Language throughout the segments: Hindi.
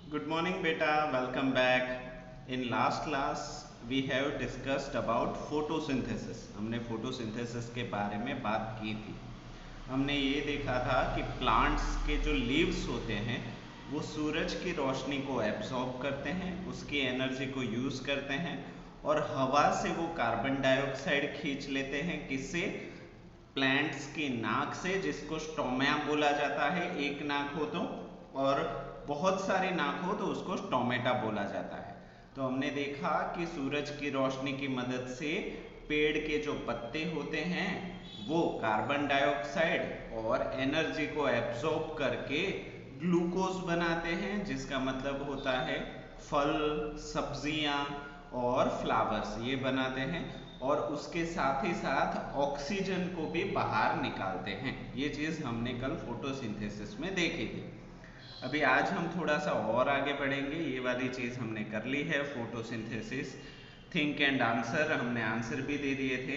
Good morning, beta. Welcome back. In last class, we have discussed about photosynthesis. हमने photosynthesis के बारे में बात की थी. हमने ये देखा था कि प्लांट्स के जो लीव्स होते हैं वो सूरज की रोशनी को एब्जॉर्ब करते हैं, उसकी एनर्जी को यूज़ करते हैं और हवा से वो कार्बन डाइऑक्साइड खींच लेते हैं. किससे? प्लांट्स की नाक से, जिसको स्टोमा बोला जाता है. एक नाक हो तो, और बहुत सारी नाक हो तो उसको स्टोमेटा बोला जाता है. तो हमने देखा कि सूरज की रोशनी की मदद से पेड़ के जो पत्ते होते हैं वो कार्बन डाइऑक्साइड और एनर्जी को एब्जॉर्ब करके ग्लूकोज बनाते हैं, जिसका मतलब होता है फल, सब्जियां और फ्लावर्स ये बनाते हैं, और उसके साथ ही साथ ऑक्सीजन को भी बाहर निकालते हैं. ये चीज़ हमने कल फोटोसिंथेसिस में देखी थी. अभी आज हम थोड़ा सा और आगे बढ़ेंगे. ये वाली चीज़ हमने कर ली है, फोटोसिंथेसिस, थिंक एंड आंसर, हमने आंसर भी दे दिए थे.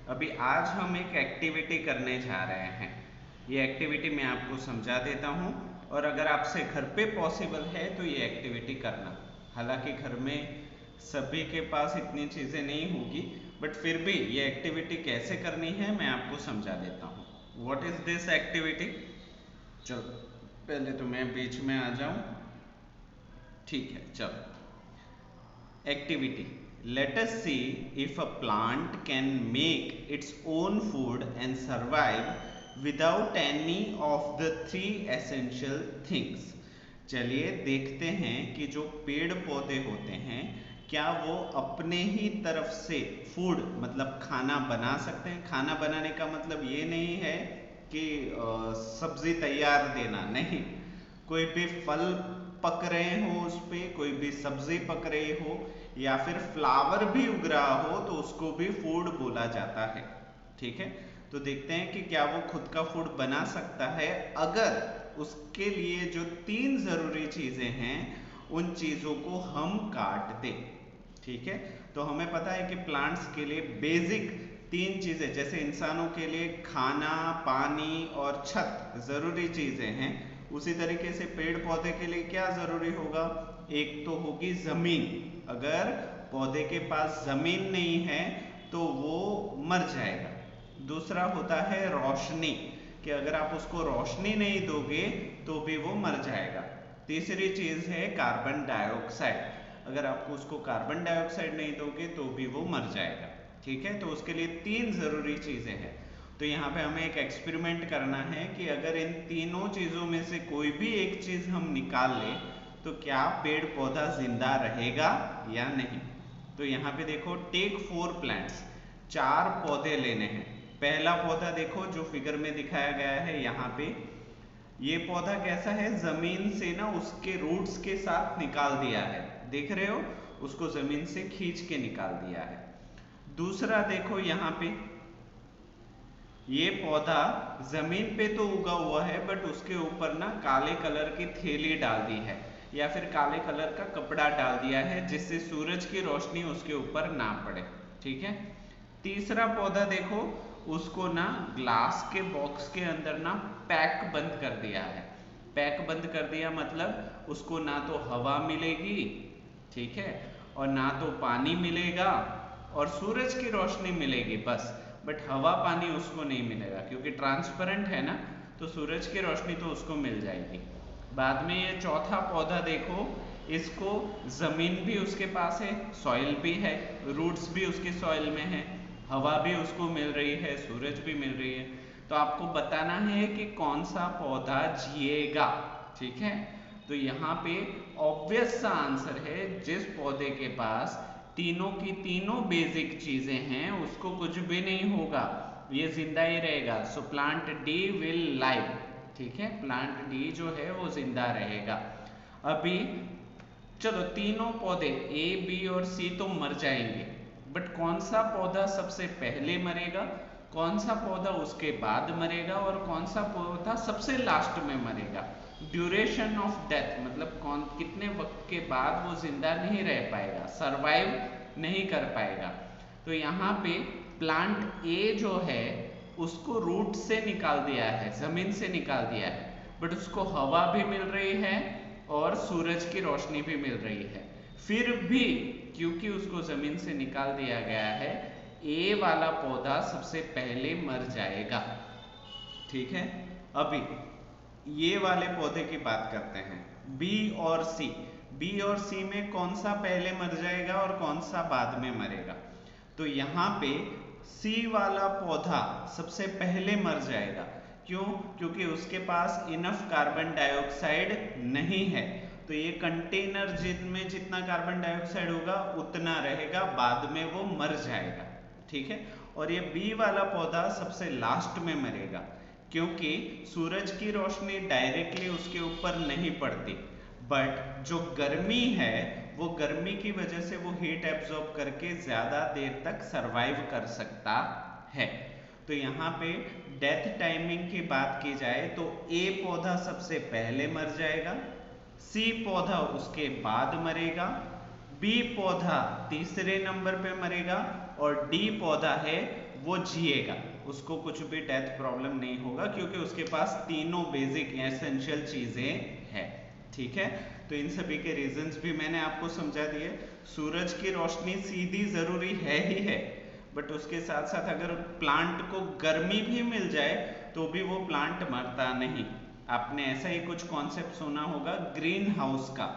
अभी आज हम एक एक्टिविटी करने जा रहे हैं. ये एक्टिविटी मैं आपको समझा देता हूँ, और अगर आपसे घर पे पॉसिबल है तो ये एक्टिविटी करना. हालांकि घर में सभी के पास इतनी चीज़ें नहीं होगी, बट फिर भी ये एक्टिविटी कैसे करनी है मैं आपको समझा देता हूँ. What is this activity? चलो पहले तो मैं बीच में आ जाऊं. ठीक है, चलो. Activity. Let us see if a plant can make its own food and survive without any of the three essential things. चलिए देखते हैं कि जो पेड़ पौधे होते हैं क्या वो अपने ही तरफ से फूड मतलब खाना बना सकते हैं. खाना बनाने का मतलब ये नहीं है कि सब्जी तैयार देना, नहीं. कोई भी फल पक रहे हो उस पे, कोई भी सब्जी पक रही हो, या फिर फ्लावर भी उग रहा हो तो उसको भी फूड बोला जाता है. ठीक है, तो देखते हैं कि क्या वो खुद का फूड बना सकता है अगर उसके लिए जो तीन जरूरी चीजें हैं उन चीजों को हम काट दें. ठीक है, तो हमें पता है कि प्लांट्स के लिए बेसिक तीन चीजें, जैसे इंसानों के लिए खाना, पानी और छत जरूरी चीजें हैं, उसी तरीके से पेड़ पौधे के लिए क्या जरूरी होगा? एक तो होगी जमीन. अगर पौधे के पास जमीन नहीं है तो वो मर जाएगा. दूसरा होता है रोशनी, कि अगर आप उसको रोशनी नहीं दोगे तो भी वो मर जाएगा. तीसरी चीज है कार्बन डाइऑक्साइड. अगर आप उसको कार्बन डाइऑक्साइड नहीं दोगे तो भी वो मर जाएगा. ठीक है, तो उसके लिए तीन जरूरी चीजें हैं. तो यहाँ पे हमें एक एक्सपेरिमेंट करना है कि अगर इन तीनों चीजों में से कोई भी एक चीज हम निकाल ले तो क्या पेड़ पौधा जिंदा रहेगा या नहीं. तो यहाँ पे देखो, टेक 4 प्लांट्स, 4 पौधे लेने हैं. पहला पौधा देखो जो फिगर में दिखाया गया है यहाँ पे, ये पौधा कैसा है? जमीन से ना उसके रूट्स के साथ निकाल दिया है. देख रहे हो, उसको जमीन से खींच के निकाल दिया है. दूसरा देखो यहाँ पे, ये पौधा जमीन पे तो उगा हुआ है बट उसके ऊपर ना काले कलर की थैली डाल दी है, या फिर काले कलर का कपड़ा डाल दिया है जिससे सूरज की रोशनी उसके ऊपर ना पड़े. ठीक है. तीसरा पौधा देखो, उसको ना ग्लास के बॉक्स के अंदर ना पैक बंद कर दिया है. पैक बंद कर दिया मतलब उसको ना तो हवा मिलेगी, ठीक है, और ना तो पानी मिलेगा, और सूरज की रोशनी मिलेगी बस, बट हवा पानी उसको नहीं मिलेगा क्योंकि ट्रांसपेरेंट है ना, तो सूरज की रोशनी तो उसको मिल जाएगी. बाद में ये चौथा पौधा देखो, इसको जमीन भी उसके पास है, सॉइल भी है, रूट्स भी उसके सॉइल में है, हवा भी उसको मिल रही है, सूरज भी मिल रही है. तो आपको बताना है कि कौन सा पौधा जिएगा. ठीक है, तो यहाँ पे ऑब्वियस सा आंसर है, जिस पौधे के पास तीनों की तीनों बेसिक चीजें हैं उसको कुछ भी नहीं होगा, ये जिंदा ही रहेगा. सो प्लांट डी विल लाइव. ठीक है, प्लांट डी जो है वो जिंदा रहेगा. अभी चलो, तीनों पौधे ए, बी और सी तो मर जाएंगे, बट कौन सा पौधा सबसे पहले मरेगा, कौन सा पौधा उसके बाद मरेगा, और कौन सा पौधा सबसे लास्ट में मरेगा. ड्यूरेशन ऑफ डेथ मतलब कौन कितने वक्त के बाद वो जिंदा नहीं रह पाएगा, सरवाइव नहीं कर पाएगा. तो यहाँ पे प्लांट ए जो है उसको रूट से निकाल दिया है, जमीन से निकाल दिया है, बट उसको हवा भी मिल रही है, और सूरज की रोशनी भी मिल रही है, फिर भी क्योंकि उसको जमीन से निकाल दिया गया है, ए वाला पौधा सबसे पहले मर जाएगा। ठीक है, अभी ये वाले पौधे की बात करते हैं, बी और सी। बी और सी में कौन सा पहले मर जाएगा और कौन सा बाद में मरेगा? तो यहाँ पे सी वाला पौधा सबसे पहले मर जाएगा। क्यों? क्योंकि उसके पास इनफ कार्बन डाइऑक्साइड नहीं है। तो ये कंटेनर जिनमें जितना कार्बन डाइऑक्साइड होगा उतना रहेगा, बाद में वो मर जाएगा। ठीक है, और ये बी वाला पौधा सबसे लास्ट में मरेगा, क्योंकि सूरज की रोशनी डायरेक्टली उसके ऊपर नहीं पड़ती, बट जो गर्मी है वो गर्मी की वजह से वो हीट एब्जॉर्ब करके ज्यादा देर तक सरवाइव कर सकता है। तो यहाँ पे डेथ टाइमिंग की बात की जाए तो ए पौधा सबसे पहले मर जाएगा, सी पौधा उसके बाद मरेगा, बी पौधा तीसरे नंबर पे मरेगा और डी पौधा है वो जिएगा, उसको कुछ भी डेथ प्रॉब्लम नहीं होगा क्योंकि उसके पास तीनों बेसिक एसेंशियल चीजें हैं। ठीक है, तो इन सभी के रीजंस भी मैंने आपको समझा दिए। सूरज की रोशनी सीधी जरूरी है ही है, बट उसके साथ साथ अगर प्लांट को गर्मी भी मिल जाए तो भी वो प्लांट मरता नहीं। आपने ऐसा ही कुछ कॉन्सेप्ट सुना होगा ग्रीन हाउस का,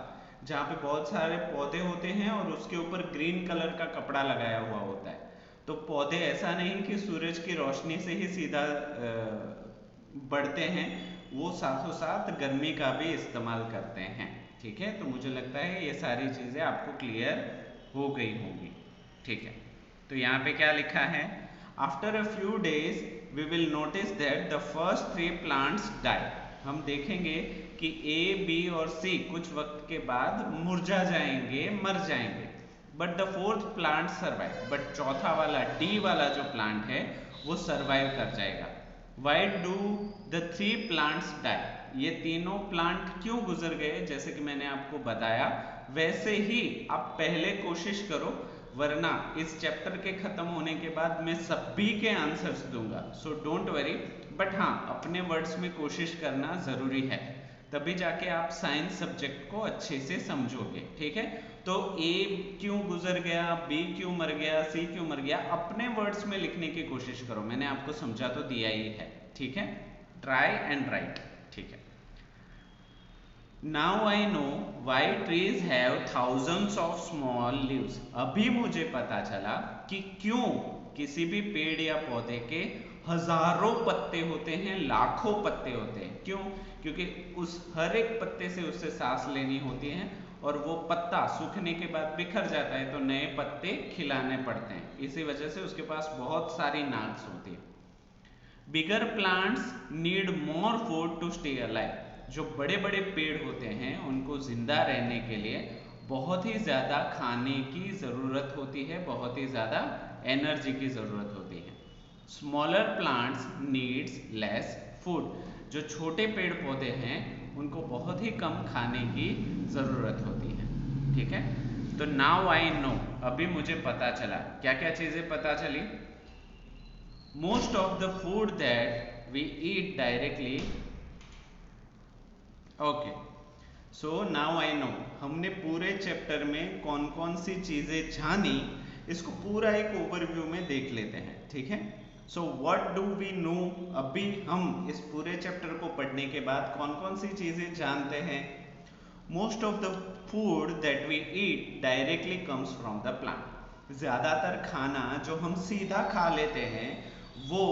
जहाँ पे बहुत सारे पौधे होते हैं और उसके ऊपर ग्रीन कलर का कपड़ा लगाया हुआ होता है। तो पौधे ऐसा नहीं कि सूरज की रोशनी से ही सीधा बढ़ते हैं, वो साथों साथ गर्मी का भी इस्तेमाल करते हैं। ठीक है, तो मुझे लगता है ये सारी चीजें आपको क्लियर हो गई होंगी। ठीक है, तो यहाँ पे क्या लिखा है, after a few days we will notice that the first 3 plants die. हम देखेंगे कि ए, बी और सी कुछ वक्त के बाद मुरझा जाएंगे, मर जाएंगे, but the fourth plant survive. But चौथा वाला डी वाला जो प्लांट है वो सर्वाइव कर जाएगा। Why do the 3 plants die? ये तीनों प्लांट क्यों गुजर गए? जैसे कि मैंने आपको बताया वैसे ही आप पहले कोशिश करो, वरना इस चैप्टर के खत्म होने के बाद मैं सभी के आंसर्स दूंगा, सो डोंट वरी। बट हाँ, अपने वर्ड्स में कोशिश करना जरूरी है, तभी जाके आप साइंस सब्जेक्ट को अच्छे से समझोगे। ठीक है, तो ए क्यों गुजर गया, बी क्यों मर गया, सी क्यों मर गया, अपने वर्ड्स में लिखने की कोशिश करो। मैंने आपको समझा तो दिया ही है। ठीक है, ट्राई एंड राइट। ठीक है, now I know why trees have thousands of small leaves. अभी मुझे पता चला कि क्यों किसी भी पेड़ या पौधे के हजारों पत्ते होते हैं, लाखों पत्ते होते हैं। क्यों? क्योंकि उस हर एक पत्ते से उससे सांस लेनी होती है और वो पत्ता सूखने के बाद बिखर जाता है तो नए पत्ते खिलाने पड़ते हैं, इसी वजह से उसके पास बहुत सारी नाक्स होती है। Bigger plants need more food to stay alive. जो बड़े बड़े पेड़ होते हैं उनको जिंदा रहने के लिए बहुत ही ज्यादा खाने की जरूरत होती है, बहुत ही ज्यादा एनर्जी की जरूरत होती है। Smaller plants needs less food. जो छोटे पेड़ पौधे हैं उनको बहुत ही कम खाने की जरूरत होती है। ठीक है, तो नाउ आई नो, अभी मुझे पता चला। क्या क्या चीजें पता चली? Most of the food that we eat directly, okay, so now I know. हमने पूरे चैप्टर में कौन कौन सी चीजें जानी, इसको पूरा एक ओवरव्यू में देख लेते हैं। ठीक है, so what do we know? अभी हम इस पूरे चैप्टर को पढ़ने के बाद कौन कौन सी चीजें जानते हैं? Most of the food that we eat directly comes from the plant. ज्यादातर खाना जो हम सीधा खा लेते हैं वो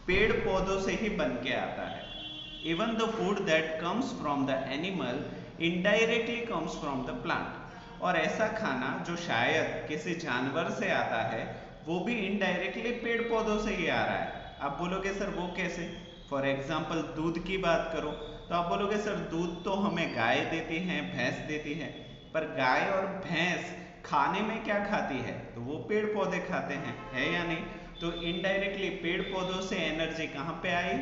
पेड़ पौधों से ही बन के आता है। Even the food that comes from the animal indirectly comes from the plant. और ऐसा खाना जो शायद किसी जानवर से आता है वो भी इनडायरेक्टली पेड़ पौधों से ही आ रहा है। आप बोलोगे सर वो कैसे? फॉर एग्जाम्पल दूध की बात करो तो आप बोलोगे सर दूध तो हमें गाय देती है, भैंस देती है, पर गाय और भैंस खाने में क्या खाती है? तो वो पेड़ पौधे खाते हैं, है या नहीं? तो इनडायरेक्टली पेड़ पौधों से एनर्जी कहाँ पे आई?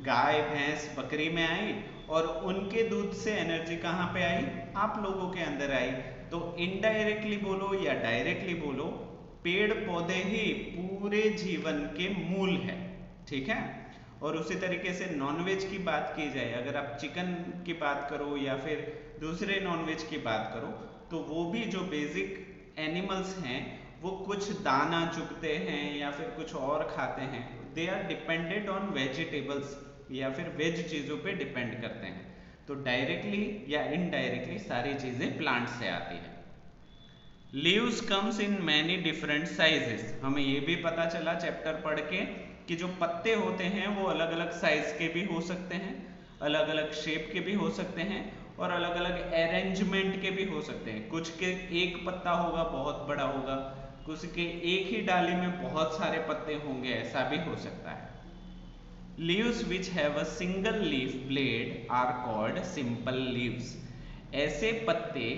गाय, भैंस, बकरी में आई, और उनके दूध से एनर्जी कहाँ पे आई? आप लोगों के अंदर आई। तो इनडायरेक्टली बोलो या डायरेक्टली बोलो, पेड़ पौधे ही पूरे जीवन के मूल है। ठीक है, और उसी तरीके से नॉनवेज की बात की जाए, अगर आप चिकन की बात करो या फिर दूसरे नॉनवेज की बात करो, तो वो भी जो बेसिक एनिमल्स हैं वो कुछ दाना चुगते हैं या फिर कुछ और खाते हैं, they are dependent on vegetables या फिर वेज चीज़ों पे डिपेंड करते हैं। तो डायरेक्टली या इनडायरेक्टली सारी चीज़ें प्लांट से आती है। Leaves comes in many different sizes, हमें ये भी पता चला चैप्टर पढ़ के कि जो पत्ते होते हैं वो अलग अलग साइज के भी हो सकते हैं, अलग अलग शेप के भी हो सकते हैं और अलग अलग अरेंजमेंट के भी हो सकते हैं। कुछ के एक पत्ता होगा बहुत बड़ा होगा, कुछ के एक ही डाली में बहुत सारे पत्ते होंगे, ऐसा भी हो सकता है। Leaves which have a single leaf blade are called simple leaves, ऐसे पत्ते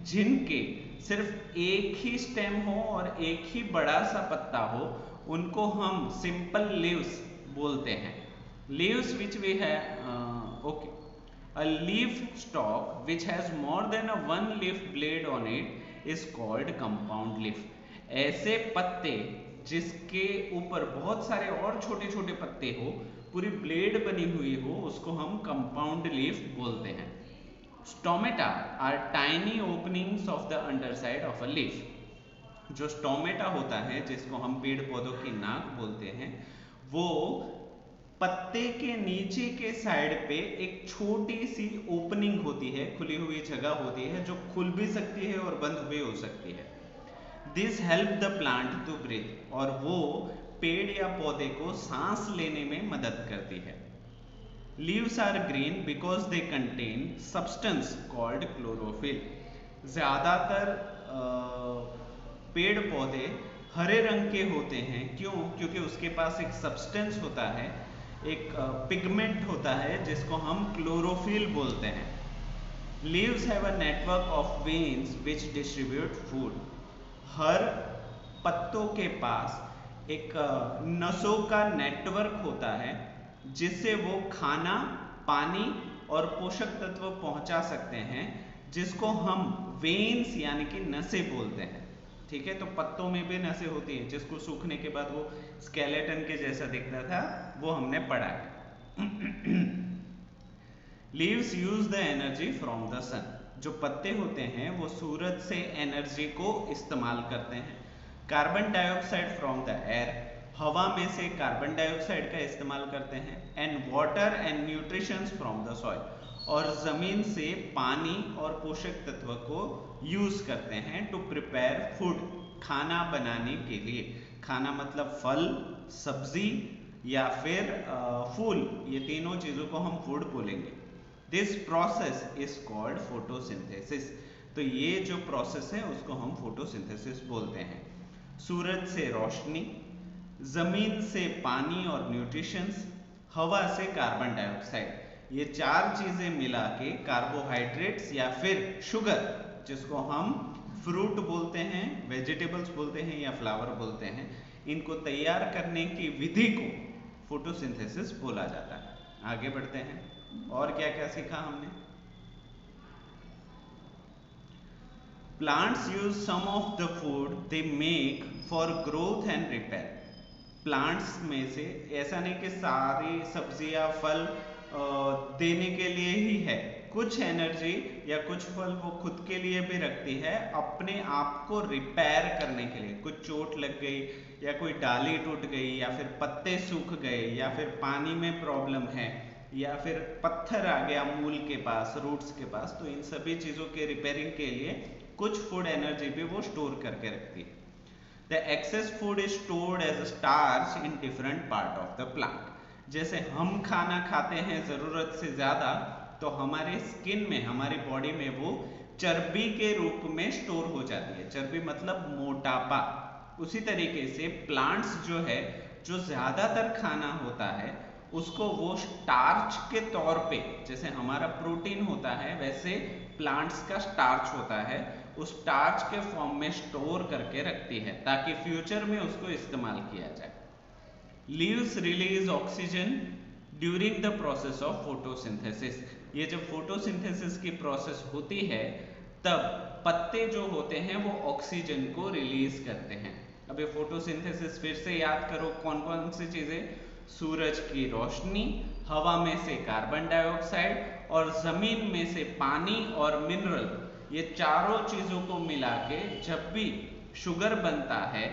जिनके सिर्फ एक ही स्टेम हो और एक ही बड़ा सा पत्ता हो उनको हम सिंपल लीव्स बोलते हैं। Leaves which we have okay, a leaf stalk which has more than a one leaf blade on it is called compound leaf, ऐसे पत्ते जिसके ऊपर बहुत सारे और छोटे छोटे पत्ते हो, पूरी ब्लेड बनी हुई हो, उसको हम कंपाउंड लीफ बोलते हैं। Stomata are tiny openings of the underside of a leaf, जो स्टोमेटा होता है जिसको हम पेड़ पौधों की नाक बोलते हैं, वो पत्ते के नीचे के साइड पे एक छोटी सी ओपनिंग होती है, खुली हुई जगह होती है जो खुल भी सकती है और बंद भी हो सकती है। This help the plant to breathe, और वो पेड़ या पौधे को सांस लेने में मदद करती है। Leaves are green because they contain substance called chlorophyll, ज्यादातर पेड़ पौधे हरे रंग के होते हैं, क्यों? क्योंकि उसके पास एक सब्सटेंस होता है, एक पिगमेंट होता है जिसको हम क्लोरोफिल बोलते हैं। Leaves have a network of veins which distribute food, हर पत्तों के पास एक नसों का नेटवर्क होता है जिससे वो खाना, पानी और पोषक तत्व पहुंचा सकते हैं, जिसको हम वेन्स यानी कि नसें बोलते हैं। ठीक है, तो पत्तों में भी नसें होती हैं, जिसको सूखने के बाद वो स्केलेटन के जैसा दिखता था, वो हमने पढ़ा है। Leaves use the energy from the sun, जो पत्ते होते हैं वो सूरज से एनर्जी को इस्तेमाल करते हैं। Carbon dioxide from the air, हवा में से कार्बन डाइऑक्साइड का इस्तेमाल करते हैं। And water and nutritions from the soil, और जमीन से पानी और पोषक तत्व को यूज करते हैं टू प्रिपेयर फूड, खाना बनाने के लिए। खाना मतलब फल, सब्जी या फिर फूल, ये तीनों चीजों को हम फूड बोलेंगे। This process is called photosynthesis, तो ये जो प्रोसेस है उसको हम फोटोसिंथेसिस बोलते हैं। सूरज से रोशनी, जमीन से पानी और न्यूट्रिशंस, हवा से कार्बन डाइऑक्साइड, ये चार चीजें मिला के कार्बोहाइड्रेट्स या फिर शुगर, जिसको हम फ्रूट बोलते हैं, वेजिटेबल्स बोलते हैं या फ्लावर बोलते हैं, इनको तैयार करने की विधि को फोटोसिंथेसिस बोला जाता है। आगे बढ़ते हैं, और क्या क्या सीखा हमने। Plants use some of the food they make for growth and repair, plants में से ऐसा नहीं कि सारी सब्जियां फल देने के लिए ही है, कुछ एनर्जी या कुछ फल वो खुद के लिए भी रखती है, अपने आप को रिपेयर करने के लिए। कुछ चोट लग गई या कोई डाली टूट गई या फिर पत्ते सूख गए या फिर पानी में प्रॉब्लम है या फिर पत्थर आ गया मूल के पास, रूट्स के पास, तो इन सभी चीजों के रिपेयरिंग के लिए कुछ फूड एनर्जी भी वो स्टोर करके रखती है। The excess food is stored as a starch in different part of the plant, जैसे हम खाना खाते हैं जरूरत से ज्यादा, तो हमारे स्किन में, हमारी बॉडी में वो चर्बी के रूप में स्टोर हो जाती है। चर्बी मतलब मोटापा। उसी तरीके से प्लांट्स जो है, जो ज्यादातर खाना होता है उसको वो स्टार्च के तौर पे, जैसे हमारा प्रोटीन होता है वैसे प्लांट्स का स्टार्च होता है, उस स्टार्च के फॉर्म में स्टोर करके रखती है ताकि फ्यूचर में उसको इस्तेमाल किया जाए। Leaves release oxygen during the process of photosynthesis, ये जब फोटोसिंथेसिस की प्रोसेस होती है तब पत्ते जो होते हैं वो ऑक्सीजन को रिलीज करते हैं। अब ये फोटोसिंथेसिस फिर से याद करो, कौन कौन सी चीजें, सूरज की रोशनी, हवा में से कार्बन डाइऑक्साइड और जमीन में से पानी और मिनरल, ये चारों चीजों को मिला के जब भी शुगर बनता है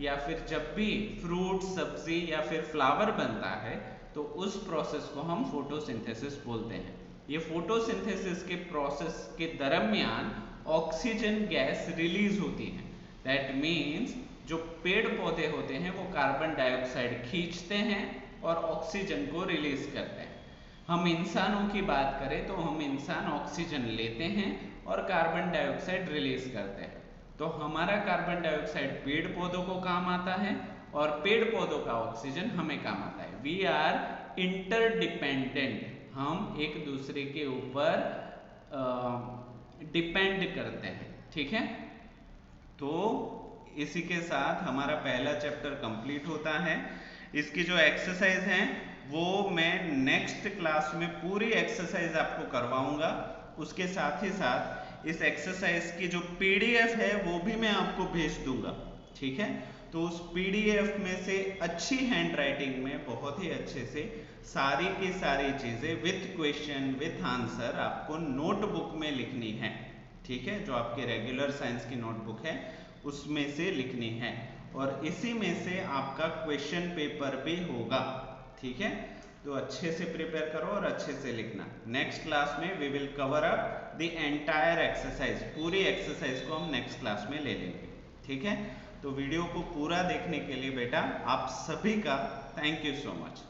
या फिर जब भी फ्रूट, सब्जी या फिर फ्लावर बनता है तो उस प्रोसेस को हम फोटोसिंथेसिस बोलते हैं। ये फोटोसिंथेसिस के प्रोसेस के दरमियान ऑक्सीजन गैस रिलीज होती है। दैट मीन्स जो पेड़ पौधे होते हैं वो कार्बन डाइऑक्साइड खींचते हैं और ऑक्सीजन को रिलीज करते हैं। हम इंसानों की बात करें तो हम इंसान ऑक्सीजन लेते हैं और कार्बन डाइऑक्साइड रिलीज करते हैं। तो हमारा कार्बन डाइऑक्साइड पेड़ पौधों को काम आता है और पेड़ पौधों का ऑक्सीजन हमें काम आता है। वी आर इंटरडिपेंडेंट, हम एक दूसरे के ऊपर डिपेंड करते हैं, ठीक है। तो इसी के साथ हमारा पहला चैप्टर कंप्लीट होता है। इसकी जो एक्सरसाइज है वो मैं नेक्स्ट क्लास में पूरी एक्सरसाइज आपको करवाऊंगा। उसके साथ ही साथ इस एक्सरसाइज की जो पीडीएफ है वो भी मैं आपको भेज दूंगा, ठीक है। तो उस पीडीएफ में से अच्छी हैंडराइटिंग में बहुत ही अच्छे से सारी की सारी चीजें विथ क्वेश्चन विथ आंसर आपको नोटबुक में लिखनी है, ठीक है। जो आपके रेगुलर साइंस की नोटबुक है उसमें से लिखनी है और इसी में से आपका क्वेश्चन पेपर भी होगा, ठीक है। तो अच्छे से प्रिपेयर करो और अच्छे से लिखना। नेक्स्ट क्लास में we will cover up the entire exercise, पूरी एक्सरसाइज को हम नेक्स्ट क्लास में ले लेंगे, ठीक है। तो वीडियो को पूरा देखने के लिए बेटा आप सभी का थैंक यू सो मच।